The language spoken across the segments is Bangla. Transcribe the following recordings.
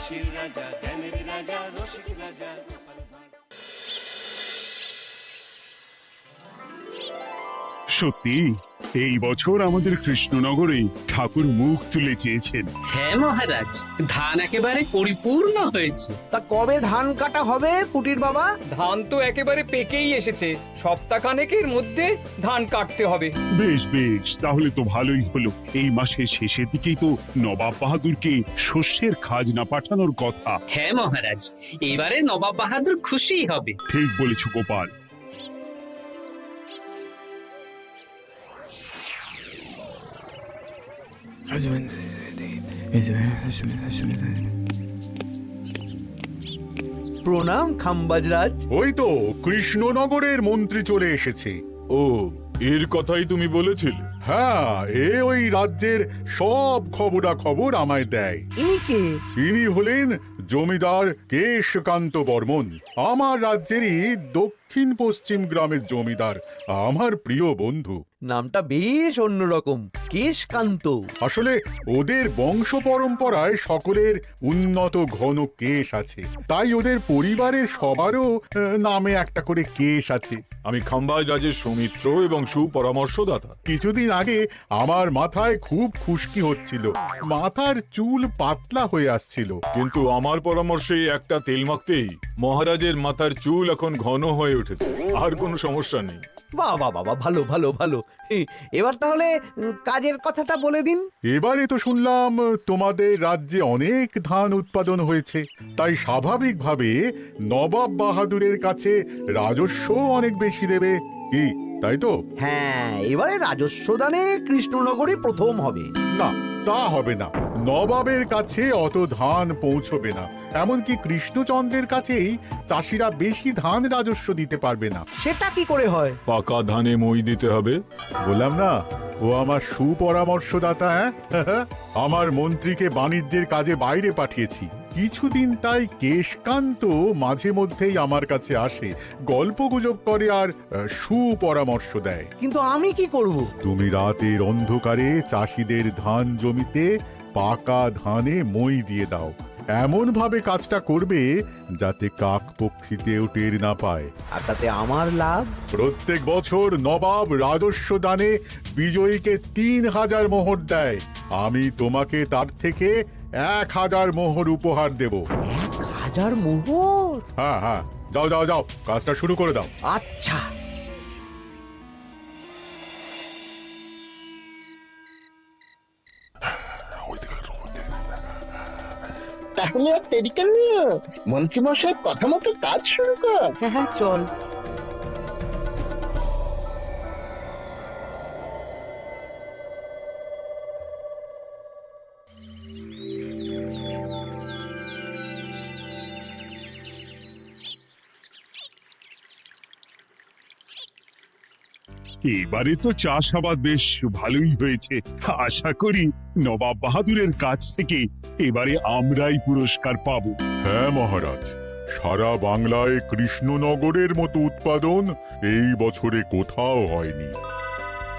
হাসির রাজা, জ্ঞানের রাজা, রসিক রাজা। সত্যি এই বছর আমাদের কৃষ্ণনগরে ঠাকুর মুখ তুলে চেয়েছেন। হ্যাঁ মহারাজ, ধান একেবারে পরিপূর্ণ হয়েছে। তা কবে ধান কাটা হবে পুটির বাবা? ধান তো একেবারে পেকেই এসেছে, সপ্তাহখানেকের মধ্যে ধান কাটতে হবে। বেশ বেশ, তাহলে তো ভালোই হলো। এই মাসের শেষের দিকেই তো নবাব বাহাদুরকে শস্যের খাজনা পাঠানোর কথা। হ্যাঁ মহারাজ, এবারে নবাব বাহাদুর খুশি হবে। ঠিক বলেছ গোপাল। প্রণাম খাম্বাজরাজ। ওই তো কৃষ্ণনগরের মন্ত্রী চলে এসেছে। ও, এর কথাই তুমি বলেছিলে? হ্যাঁ, ওই রাজ্যের সব খবরাখবর আমায় দেয়। ইনি কে? ইনি হলেন জমিদার কেশকান্ত বর্মন, আমার রাজ্যেরই দক্ষিণ পশ্চিম গ্রামের জমিদার, আমার প্রিয় বন্ধু। নামটা বেশ অন্যরকম, কেশকান্ত। আসলে ওদের বংশ পরম্পরায় সকলের উন্নত ঘন কেশ আছে, তাই ওদের পরিবারের সবারও নামে একটা করে কেশ আছে। আমি খাম্বাজ রাজের সৌমিত্র এবং সুপরামর্শদাতা। কিছুদিন আগে আমার মাথায় খুব খুশকি হচ্ছিল, মাথার চুল পাতলা হয়ে আসছিল। কিন্তু আমার পরামর্শে একটা তেল মাখতেই মহারাজের মাথার চুল এখন ঘন হয়ে উঠেছে, আর কোনো সমস্যা নেই। বাবা বাবা, ভালো ভালো ভালো। এবার তাহলে কাজের কথাটা বলে দিন। এবারে তো শুনলাম তোমাদের রাজ্যে অনেক ধান উৎপাদন হয়েছে, তাই স্বাভাবিকভাবে নবাব বাহাদুরের কাছে রাজস্ব অনেক বেশি দেবে, কি তাই তো? হ্যাঁ, এবারে রাজস্ব দানে কৃষ্ণনগরই প্রথম হবে। না, তা হবে না। নবাবের কাছে অত ধান পৌঁছবে না, এমনকি কৃষ্ণচন্দ্রের কাছেই চাষিরা বেশি ধান রাজস্ব দিতে পারবে না। সেটা কি করে হয়? পাকা ধানে মই দিতে হবে। বললাম না, ও আমার সুপরামর্শদাতা। হ্যাঁ, আমার মন্ত্রীকে বাণিজ্যের কাজে বাইরে পাঠিয়েছি কিছুদিন, তাই কেশকান্ত মাঝে মধ্যেই আমার কাছে আসে, গল্পগুজব করে আর সুপরামর্শ দেয়। কিন্তু আমি কি করব? তুমি রাতের অন্ধকারে চাষিদের ধান জমিতে পাকা ধানে মই দিয়ে দাও, এমন ভাবে কাজটা করবে যাতে কাক পক্ষীতেও টের না পায়। আর তাতে আমার লাভ? প্রত্যেক বছর নবাব রাজস্ব দানে বিজয়ীকে 3000 মোহর দেয়, আমি তোমাকে তার থেকে 1000 মোহর উপহার দেব। 1000 মোহর? হ্যাঁ হ্যাঁ, যাও যাও যাও, কাজটা শুরু করে দাও। আচ্ছা। তাহলে আর দেরি কেন, মন্ত্রী মশাই কথা মতো কাজ শুরু কর। হ্যাঁ চল। এবারে তো চাষাবাদ বেশ ভালোই হয়েছে। আশা করি নবাব বাহাদুরের কাছ থেকে এবারে আমরাই পুরস্কার পাবো। হ্যাঁ মহারাজ, সারা বাংলায় কৃষ্ণনগরের মতো উৎপাদন এই বছরে কোথাও হয়নি।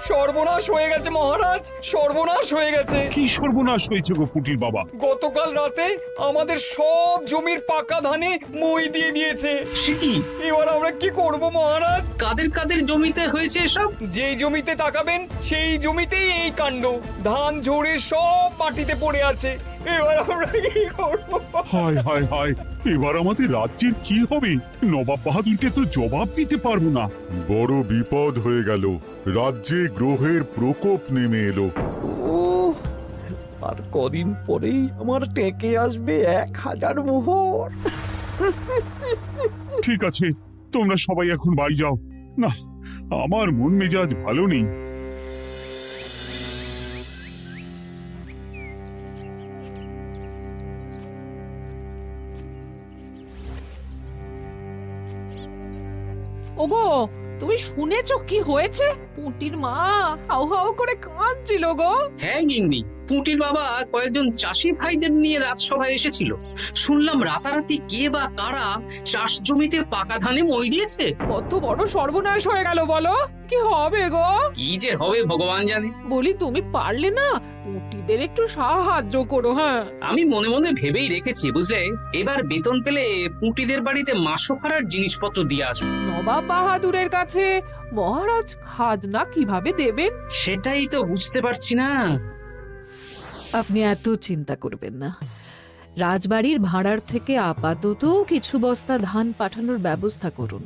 সর্বনাশ হয়ে গেছে মহারাজ, সর্বনাশ হয়ে গেছে। কি সর্বনাশ হয়েছে গো পুটির বাবা? গতকাল রাতে আমাদের সব জমির পাকা ধানে মই দিয়ে দিয়েছে। সে কি? এবার আমরা কি করব মহারাজ? কাদের কাদের জমিতে হয়েছে এসব? যেই জমিতে তাকাবেন সেই জমিতেই এই কাণ্ড, ধান ঝরে সব মাটিতে পড়ে আছে। এবার আমরা কি করব? হায় হায় হায়, এবার আমাদের রাজ্যের কি হবে? নবাব বাহাদুরকে তো জবাব দিতে পারবো না। বড় বিপদ হয়ে গেল, রাজ্যে গ্রহের প্রকোপ নেমে এলো। ও, আর কদিন পরেই আমার টেকে আসবে 1000 মোহর। ঠিক আছে, তোমরা সবাই এখন বাড়ি যাও। না, আমার মন মেজাজ ভালো নেই। ওগো, তুমি শুনেছো কি হয়েছে? পুঁটির মা হাউ হাউ করে কাঁদছিল গো। হ্যাঁ গিন্নি, পুঁটির বাবা কয়েকজন চাষি ভাইদের নিয়ে রাজসভায় এসেছিল। শুনলাম রাতারাতি কে বা কারা চাষ জমিতে পাকা ধানে মই দিয়েছে। কত বড় সর্বনাশ হয়ে গেল বলো, কি হবে গো? কি যে হবে ভগবান জানে। বলি তুমি পারলে না পুঁটিদের একটু সাহায্য করো। হ্যাঁ, আমি মনে মনে ভেবেই রেখেছি বুঝলে, এবার বেতন পেলে পুঁটিদের বাড়িতে মাসোহারার জিনিসপত্র দিয়ে আসবো। নবাব বাহাদুরের কাছে মহারাজ খাজনা কিভাবে দেবেন? সেটাই তো বুঝতে পারছি না। আপনি এত চিন্তা করবেন না। রাজবাড়ির ভাড়ার থেকে আপাতত কিছু বস্তা ধান পাঠানোর ব্যবস্থা করুন।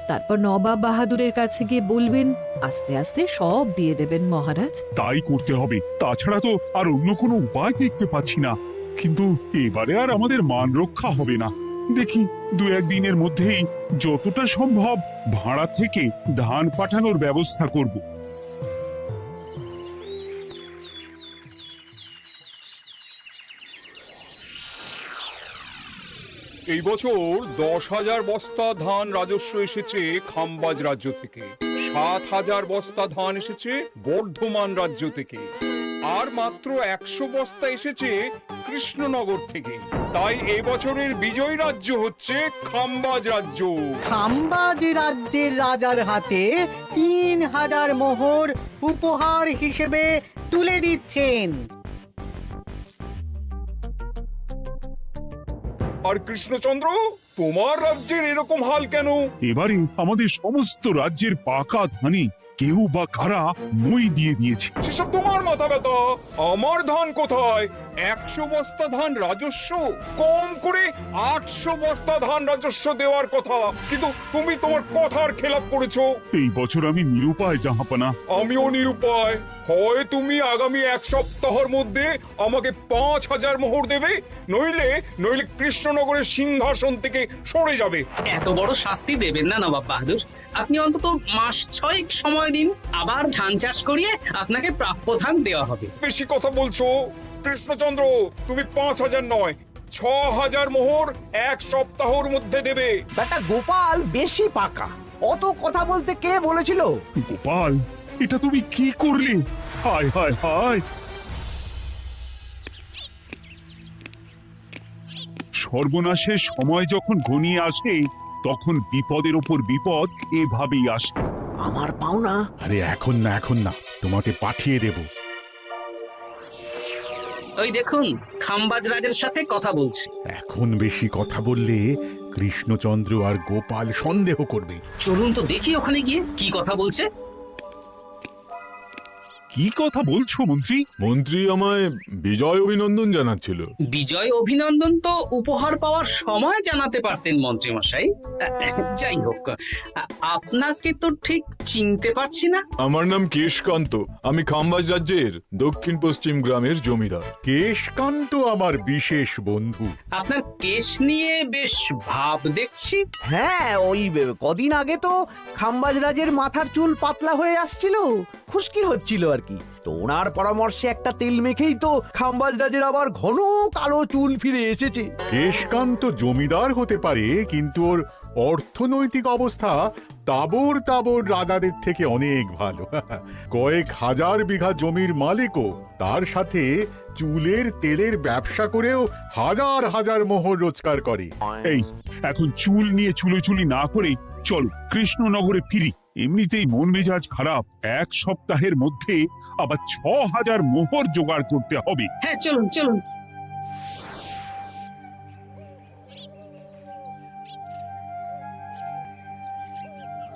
তারপর নবাব বাহাদুরের কাছে গিয়ে বলবেন, আস্তে আস্তে সব দিয়ে দেবেন মহারাজ। তাই করতে হবে, তাছাড়া তো আর অন্য কোনো উপায় দেখতে পাচ্ছি না। কিন্তু এবারে আর আমাদের মান রক্ষা হবে না। দেখি 2-1 দিনের মধ্যেই যতটা সম্ভব ভাড়া থেকে ধান পাঠানোর ব্যবস্থা করব। এই বছর 10,000 বস্তা ধান রাজস্ব এসেছে খাম্বাজ রাজ্য থেকে, 7,000 বস্তা ধান এসেছে বর্ধমান রাজ্য থেকে, আর মাত্র 100 বস্তা এসেছে কৃষ্ণনগর থেকে। তাই এই বছরের বিজয়ী রাজ্য হচ্ছে খাম্বাজ রাজ্য। খাম্বাজ রাজ্যের রাজার হাতে 3,000 মোহর উপহার হিসেবে তুলে দিচ্ছেন। আর কৃষ্ণচন্দ্র, তোমার রাজ্যের এরকম হাল কেন? এবারে আমাদের সমস্ত রাজ্যের পাকা ধানে কেউ বা কারা মই দিয়ে দিয়েছে। সেসব তোমার মাথা ব্যথা। আমার ধান কোথায়? 100 বস্তা ধান রাজস্ব, কম করে 800 বস্তা ধান রাজস্ব দেওয়ার কথা, কিন্তু তুমি তোমার কথার খেলাপ করেছো। এই বছর আমি নিরুপায় জাহাপানা। আমিও নিরুপায়। হয় তুমি আগামী 1 সপ্তাহের মধ্যে আমাকে 5,000 মোহর দেবে, নইলে কৃষ্ণনগরের সিংহাসন থেকে সরে যাবে। এত বড় শাস্তি দেবেন না নবাব বাহাদুর। আপনি অন্তত মাস 6 সময় দিন, আবার ধান চাষ করিয়ে আপনাকে প্রাপ্য ধান দেওয়া হবে। বেশি কথা বলছো কৃষ্ণচন্দ্র। তুমি 5,000 নয়, 6,000 মোহর 1 সপ্তাহের মধ্যে দেবে। বেটা গোপাল বেশি পাকা, অত কথা বলতে কে বলেছিল? গোপাল, এটা তুমি কি করলে? হায় হায় হায়! সর্বনাশের সময় যখন ঘনিয়ে আসে তখন বিপদের ওপর বিপদ এভাবেই আসে। আমার পাওনা। আরে এখন না, তোমাকে পাঠিয়ে দেব। ওই দেখুন, খাম্বাজ রাজের সাথে কথা বলছে। এখন বেশি কথা বললে কৃষ্ণচন্দ্র আর গোপাল সন্দেহ করবে। চলুন তো দেখি ওখানে গিয়ে কি কথা বলছে। কি কথা বলছো মন্ত্রী? মন্ত্রী আমায় বিজয় অভিনন্দন জানাচ্ছিল। বিজয় অভিনন্দন তো উপহার পাওয়ার সময় জানাতে পারতেন মন্ত্রী মশাই। যাই হোক, আপনাকে তো ঠিক চিনতে পারছি না। আমার নাম কেশকান্ত, আমি খাম্বাজ রাজ্যের দক্ষিণ পশ্চিম গ্রামের জমিদার। কেশকান্ত আমার বিশেষ বন্ধু। আপনার কেশ নিয়ে বেশ ভাব দেখছি। হ্যাঁ, ওই কদিন আগে তো খাম্বাজ রাজের মাথার চুল পাতলা হয়ে আসছিল, খুশকি হচ্ছিল আর কি। তো ওনার পরামর্শে একটা তেল মেখেই তো খাম্বাজ রাজের আবার ঘন কালো চুল ফিরে এসেছে। কেশকান্ত জমিদার হতে পারে, কিন্তু ওর অর্থনৈতিক অবস্থা তাবর রাজাদের থেকে অনেক ভালো। কয়েক হাজার বিঘা জমির মালিকও, তার সাথে চুলের তেলের ব্যবসা করেও হাজার হাজার মোহর রোজগার করে। এই এখন চুল নিয়ে চুলোচুলি না করে চলো কৃষ্ণনগরে ফিরি। এমনিতেই মন মেজাজ খারাপ, 1 সপ্তাহের মধ্যে আবার 6,000 মোহর জোগাড় করতে হবে। হ্যাঁ, চলুন চলুন।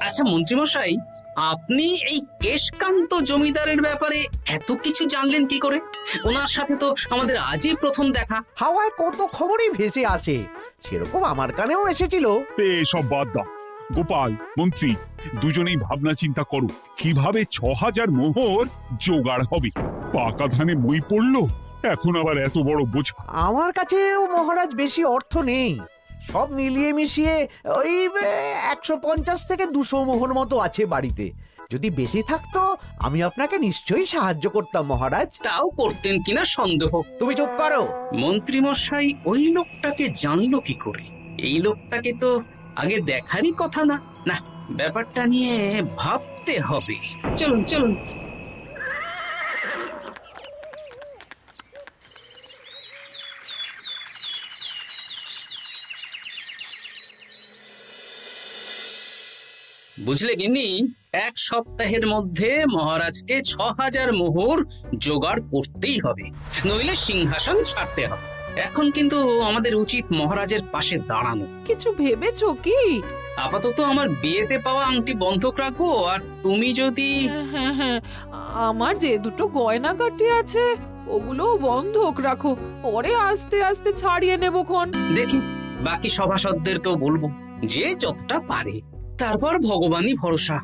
আচ্ছা মন্ত্রীমশাই, আপনি এই কেশকান্ত জমিদারের ব্যাপারে এত কিছু জানলেন কি করে? ওনার সাথে তো আমাদের আজই প্রথম দেখা। হাওয়ায় কত খবরই ভেসে আসে, সেরকম আমার কানেও এসেছিল। সব বাদ দাও। গোপাল, মন্ত্রী, দুজনেই ভাবনা চিন্তা করো কিভাবে 6,000 মোহর জোগাড় হবে। পাকা ধানে মই পড়লো, এখন আবার এত বড় বোঝা। আমার কাছেও মহারাজ বেশি অর্থ নেই, সব মিলিয়ে মিশিয়ে ওই 150 থেকে 200 মোহর মতো আছে বাড়িতে। যদি বেশি থাকতো আমি আপনাকে নিশ্চয়ই সাহায্য করতাম মহারাজ। তাও করতেন কিনা সন্দেহ। তুমি চুপ করো। মন্ত্রীমশাই ওই লোকটাকে জানলো কি করে? এই লোকটাকে তো আগে দেখারই কথা না। না, ব্যাপারটা নিয়ে ভাবতে দেখতে হবে। চলুন চলুন। বুঝলে গিন্নি, 1 সপ্তাহের মধ্যে মহারাজকে 6000 মোহর জোগাড় করতেই হবে, নইলে সিংহাসন ছাড়তে হবে। এখন কিন্তু আমাদের উচিত মহারাজের পাশে দাঁড়ানো। কিছু ভেবেছো কি? আপাতত আমার বিয়েতে পাওয়া আংটি বন্ধক রাখবো, আর তুমি যদি হ্যাঁ হ্যাঁ, আমার যে দুটো গয়নাগাটি আছে ওগুলো বন্ধক রাখো, পরে আস্তে আস্তে ছাড়িয়ে নেবো খন। দেখি বাকি সভাসদদেরকেও বলবো, যে যতটা পারে, তারপর ভগবানই ভরসা।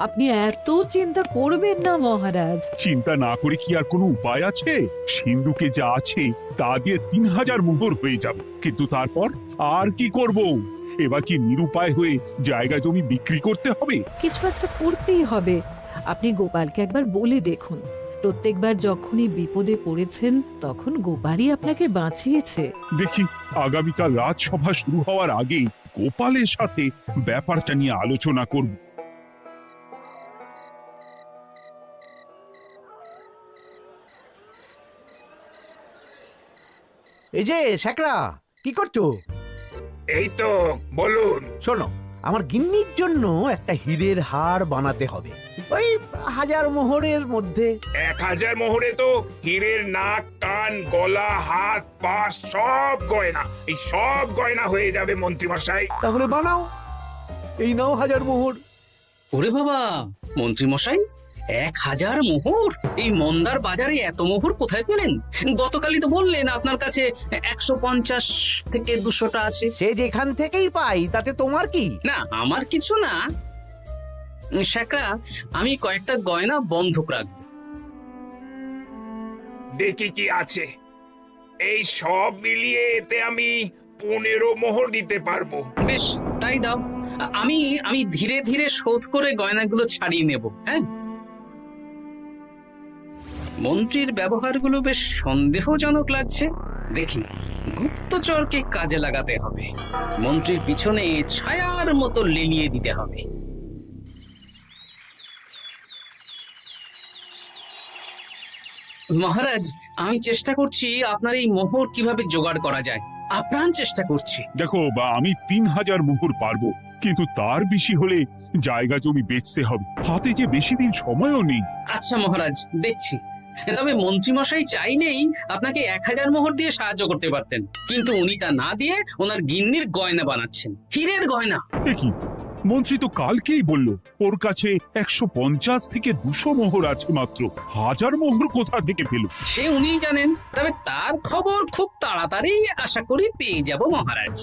আপনি এত চিন্তা করবেন না মহারাজ। চিন্তা না করে কি আর কোনো উপায় আছে? সিন্ধুকে যা আছে তা দিয়ে 3000 মোহর হয়ে যাবে, কিন্তু তারপর আর কি করব? এবার কি নিরুপায় হয়ে জায়গা জমি বিক্রি করতে হবে? কিছু একটা করতেই হবে। আপনি গোপালকে একবার বলে দেখুন, প্রত্যেকবার যখনই বিপদে পড়েছেন তখন গোপালই আপনাকে বাঁচিয়েছে। দেখি আগামীকাল রাজসভা শুরু হওয়ার আগে গোপালের সাথে ব্যাপারটা নিয়ে আলোচনা করব। এই যে শ্যাকরা, কি করছো? এই তো, বলুন। শোনো, আমার গিন্নির জন্য একটা হীরের হার বানাতে হবে, ওই 1000 মোহরের মধ্যে। 1000 মোহরে তো হীরের নাক, কান, গলা, হাত, পা সব গয়না, এই সব গয়না হয়ে যাবে মন্ত্রীমশাই। তাহলে বানাও, এই নাও 1000 মোহর। ওরে বাবা, মন্ত্রী মশাই, 1000 মোহর! এই মন্দার বাজারে এত মোহর কোথায় পেলেন? গতকালই তো বললেন আপনার কাছে 150 থেকে 200টা আছে। সে যেখান থেকেই পাই, তাতে তোমার কি? না, আমার কিছু না। শ্যাকরা, আমি কয়েকটা গয়না বন্ধক রাখবো। দেখি কি আছে। এই সব মিলিয়ে এতে আমি 15 মোহর দিতে পারবো। বেশ, তাই দাও। আমি ধীরে ধীরে শোধ করে গয়নাগুলো ছাড়িয়ে নেব। হ্যাঁ, মন্ত্রীর ব্যবহারগুলো বেশ সন্দেহজনক লাগছে। দেখি, গুপ্তচরকে কাজে লাগাতে হবে, মন্ত্রীর পিছনে ছায়ার মতো লেলিয়ে দিতে হবে। মহারাজ, আমি চেষ্টা করছি আপনার এই মোহর কিভাবে জোগাড় করা যায়, আপ্রাণ চেষ্টা করছি। দেখো, আমি 3000 মোহর পারবো, কিন্তু তার বেশি হলে জায়গা জমি বেচতে হবে, হাতে যে বেশি দিন সময়ও নেই। আচ্ছা মহারাজ, দেখছি। তবে মন্ত্রীমশাই চাইলেই আপনাকে 1000 মোহর দিয়ে সাহায্য করতে পারতেন, কিন্তু উনি তা না দিয়ে ওনার গিন্নির গয়না বানাচ্ছেন, হীরের গয়না। কি মন্ত্রী তো কালকেই বলল ওর কাছে 150 থেকে 200 মোহর আছে মাত্র, 1000 মোহর কোথা থেকে পেল? সে উনিই জানেন, তবে তার খবর খুব তাড়াতাড়ি আশা করি পেয়ে যাব মহারাজ।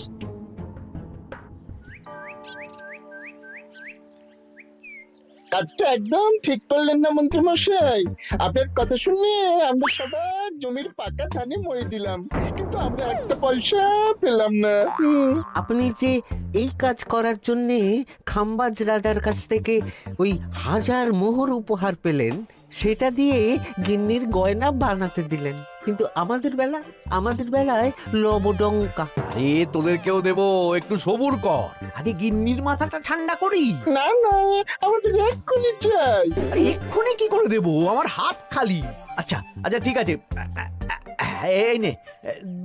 কাজটা একদম ঠিক করলেন না মন্ত্রী মশাই। আপনার কথা শুনে আমরা সবার জমির পাকা ধানে মই দিলাম, কিন্তু আমরা একটা পয়সা পেলাম না। আপনি যে এই কাজ করার জন্য খাম্বাজ রাজার কাছ থেকে ওই 1000 মোহর উপহার পেলেন, সেটা দিয়ে গিন্নির গয়না বানাতে দিলেন, কিন্তু আমাদের বেলায় লবডঙ্কা। আরে তোদেরকেও দেবো, একটু সবুর কর, আগে গিন্নির মাথাটা ঠান্ডা করি। না না, আমাদের এক্ষুনি চাই। আরে এক্ষুনি কি করে দেবো, আমার হাত খালি। আচ্ছা আচ্ছা, ঠিক আছে, এই নে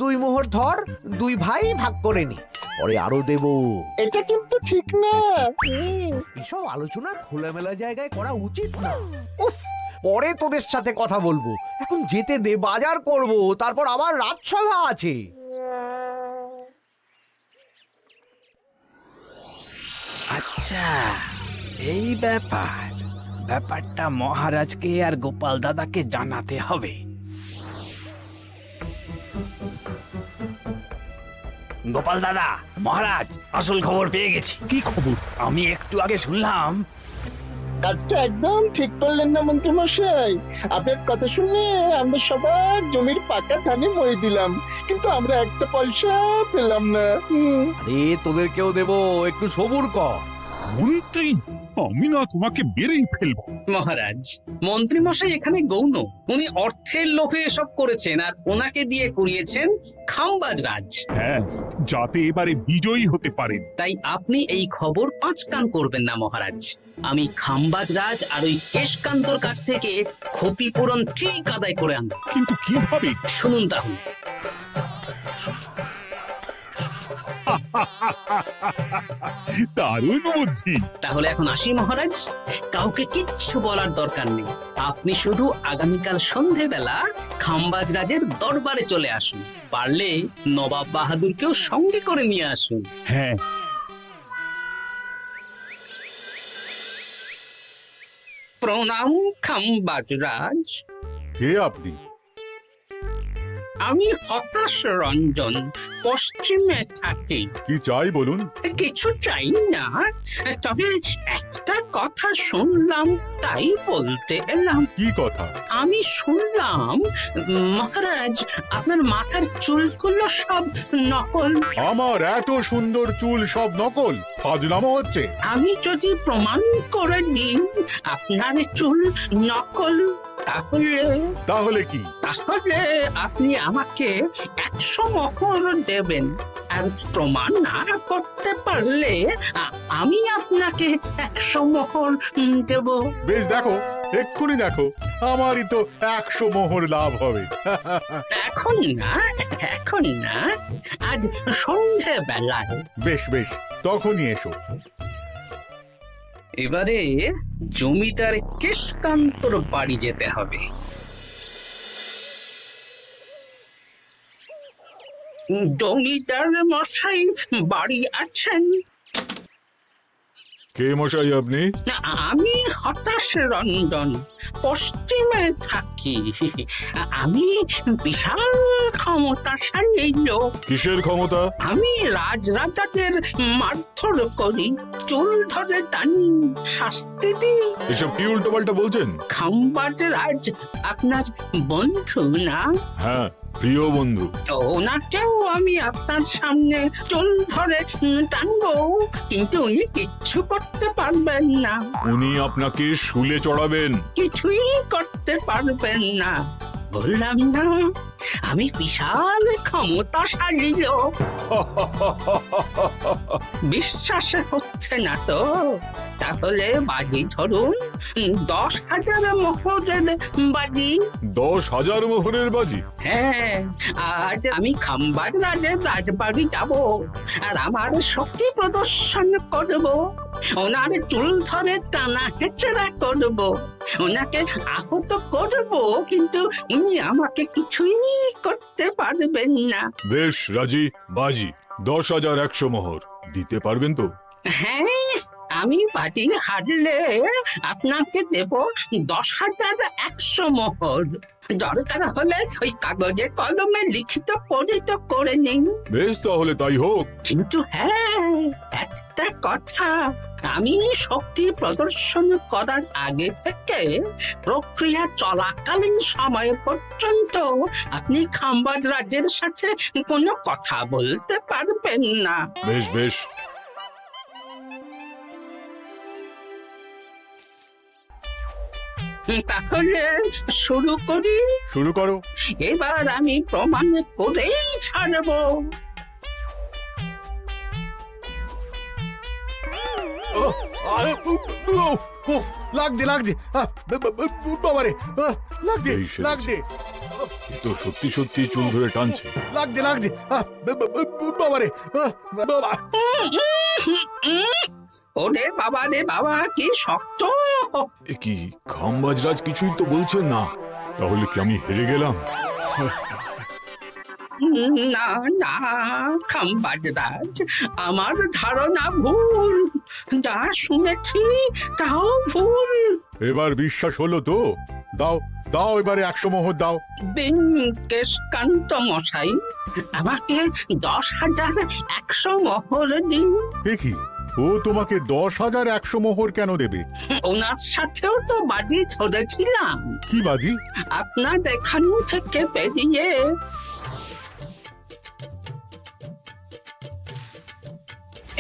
2 মোহর ধর, 2 ভাই ভাগ করে নি, পরে আরো দেবো। এটা কিন্তু ঠিক না। এসব আলোচনা খোলামেলা জায়গায় করা উচিত না। উফ, পরে তোদের সাথে কথা বলবো, এখন যেতে দে, বাজার করব, তারপর আবার রাজসভা আছে। আচ্ছা, এই ব্যাপারটা মহারাজকে আর গোপাল দাদাকে জানাতে হবে। গোপাল দাদা, মহারাজ আসল খবর পেয়ে গেছি। কি খবর? আমি একটু আগে শুনলাম। কাজটা একদম ঠিক করলেন না মন্ত্রী মশাই। আপনার কথা শুনে আমরা সবার জমির পাকা ধানে মই দিলাম, কিন্তু আমরা একটা পয়সা পেলাম না। আরে তোদেরকেও দেবো, একটু সবুর কর। মন্ত্রী, আমি না তোমাকে মেরেই ফেলবো। মহারাজ, মন্ত্রী মশাই এখানে গৌণ। উনি অর্থের লোভে এসব করেছেন, আর ওনাকে দিয়ে করিয়েছেন খামবাজ রাজ। হ্যাঁ, যাতে এবারে বিজয়ী হতে পারেন। তাই আপনি এই খবর পাঁচ কান করবেন না মহারাজ। আমি খামবাজ রাজ আর ওই কেশকান্তর কাছ থেকে ক্ষতিপূরণ ঠিক আদায় করে আনবো। কিন্তু কিভাবে? শুনুন তাহলে। দারুণ বুদ্ধি। তাহলে এখন আসি মহারাজ, কাউকে কিচ্ছু বলার দরকার নেই। আপনি শুধু আগামীকাল সন্ধেবেলা খামবাজ রাজের দরবারে চলে আসুন। পারলে নবাব বাহাদুরকেও সঙ্গে করে নিয়ে আসুন। হ্যাঁ, প্রণাম খামবাজ রাজ। কে আপনি? আমি হতাশ রঞ্জন, পশ্চিমে থাকি। কি চাই বলুন? কিছু চাই না, তবে একটা কথা শুনলাম তাই বলতে এলাম। কি কথা? আমি শুনলাম মহারাজ আপনার মাথার চুলগুলো সব নকল। আমার এত সুন্দর চুল সব নকল? ফাজলামো হচ্ছে। আমি যদি প্রমাণ করে দিই আপনার চুল নকল, তাহলে কি? তাহলে আপনি আমাকে 100 মোহর দেবেন। আর প্রমাণ না করতে পারলে আমি আপনাকে 100 মোহর দেব। বেশ, দেখো, এক্ষুনি দেখো, আমারই তো 100 মোহর লাভ হবে। এখন না, এখন না, আজ সন্ধেবেলায়। বেশ বেশ, তখনই এসো। এবারে জমিদার কেশকান্তর বাড়ি যেতে হবে। জমিদার মশাই বাড়ি আছেন? কে মশাই আপনি? না, আমি হতাশ রঞ্জন, পশ্চিমে থাকি। আমি বিশাল ক্ষমতাশালী লোক। কিসের ক্ষমতা? আমি রাজরাজাদের মারধর করি, চুল ধরে টানি, শাস্তি দিই। এসব কি উল্টোপাল্টা বলছেন? খামবাজ রাজ আপনার বন্ধু না? হ্যাঁ, প্রিয় বন্ধু। ওনাকেও আমি আপনার সামনে চুল ধরে টানবো, কিন্তু উনি কিচ্ছু করতে পারবেন না। উনি আপনাকে শুলে চড়াবেন। কিছুই করতে পারবেন না। বললাম না, আমি বিশাল ক্ষমতাশালী লোক। বিশ্বাস হচ্ছে না তো? তাহলে বাজি ধরুন, 10,000 মোহরের বাজি। 10,000 মোহরের বাজি? হ্যাঁ, আজ আমি খামবাজ রাজের রাজবাড়ি যাব, আর আমার শক্তি প্রদর্শন করব। ওনার চুল ধরে টানা হেঁচড়া করব, ওনাকে আহত করব, কিন্তু উনি আমাকে কিছুই করতে পারবেন না। বেশ রাজি, বাজি 10,100 মোহর দিতে পারবেন তো? হ্যাঁ, আমি বাজি হারলে আপনাকে দেব 10,100 মোহর। দরকার হলে ওই কাগজে কলমে লিখিত পরিত করে নিন। বেশ, তাহলে তাই হোক। কিন্তু হ্যাঁ, একটা কথা, আমি শক্তি প্রদর্শন করার আগে থেকে প্রক্রিয়া চলাকালীন সময় পর্যন্ত আপনি খামবাজ রাজের সাথে কোনো কথা বলতে পারবেন না। বেশ বেশ। তাহলে শুরু করি। শুরু করো। এবার আমি প্রমাণ করেই ছাড়বো। লাগছে লাগছে, বাবারে, লাগছে এই সেরেছে। লাগছে, এ তো সত্যি সত্যি চুল ধরে টানছে। লাগছে লাগছে, বাবারে, বাবা। ওরে বাবা রে বাবা, কি শক্ত! এ কি, খামবাজরাজ কিছুই তো বলছেন না। তাহলে কি আমি হেরে গেলাম? না না খামবাজ রাজ, আমার ধারণা ভুল। যা শুনেছি তাও ভুল। এবার বিশ্বাস হলো তো? দাও দাও, এবারে 100 মোহর দাও। দিন কেশকান্ত মশাই, আমাকে 10,100 মোহর দিন। এ কি, ও তোমাকে 10,100 মোহর কেন দেবে? ওনার সাথেও তো বাজি ধরেছিলাম। কি বাজি? আপনার এখান থেকে বেরিয়ে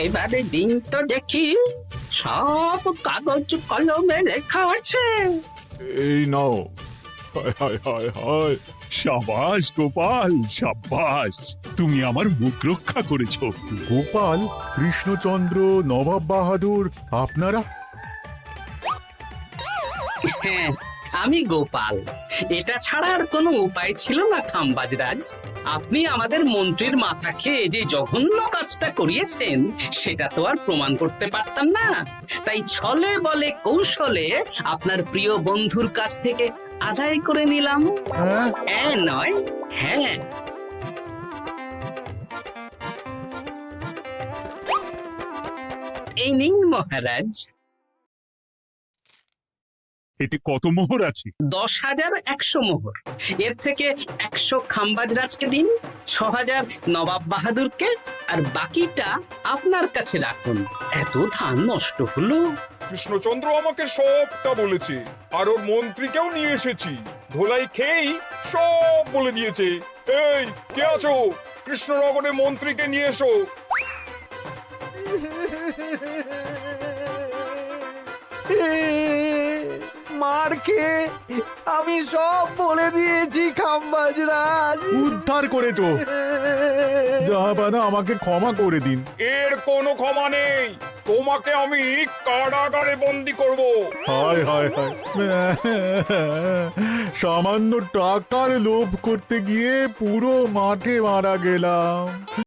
এবারে দিন তো দেখি। সব কাগজ কলমে লেখা আছে। এই নাও। হায় হায় হায় হায়। সাবাস গোপাল, সাবাস, তুমি আমার মুখ রক্ষা করেছো। গোপাল, কৃষ্ণচন্দ্র, নবাব বাহাদুর, আপনারা? হ্যাঁ, আমি গোপাল। এটা ছাড়া আর কোনো উপায় ছিল না খাম্বাজরাজ। আপনি আমাদের মন্ত্রীর মাথা খেয়ে যে জঘন্য কাজটা করিয়েছেন সেটা তো আর প্রমাণ করতে পারতাম না, তাই ছলে বলে কৌশলে আপনার প্রিয় বন্ধুর কাছ থেকে আদায় করে নিলাম। হ্যাঁ নয়, হ্যাঁ। এই নিন মহারাজ। এতে কত মোহর আছে? 10,100 মোহর। এর থেকে 100 খাম্বাজরাজকে দিন, 6,000 নবাব বাহাদুরকে, আর বাকিটা আপনার কাছে রাখুন। এত ধান নষ্ট হলো। কৃষ্ণচন্দ্র আমাকে সবটা বলেছে, আর ওর মন্ত্রীকেও নিয়ে এসেছি। ধোলাই খেয়েই সব বলে দিয়েছে। এই কে আছো? কৃষ্ণনগরে মন্ত্রীকে নিয়ে এসো। মার খেয়ে আমি সব বলে দিয়েছি খাম্বাজরাজ। উদ্ধার করে তো জাহাপানা, আমাকে ক্ষমা করে দিন। এর কোনো ক্ষমা নেই। তোমাকে আমি কারাগারে বন্দি করব। হায় হায় হায়, সামান্য টাকার লোভ করতে গিয়ে পুরো মাঠে মারা গেলাম।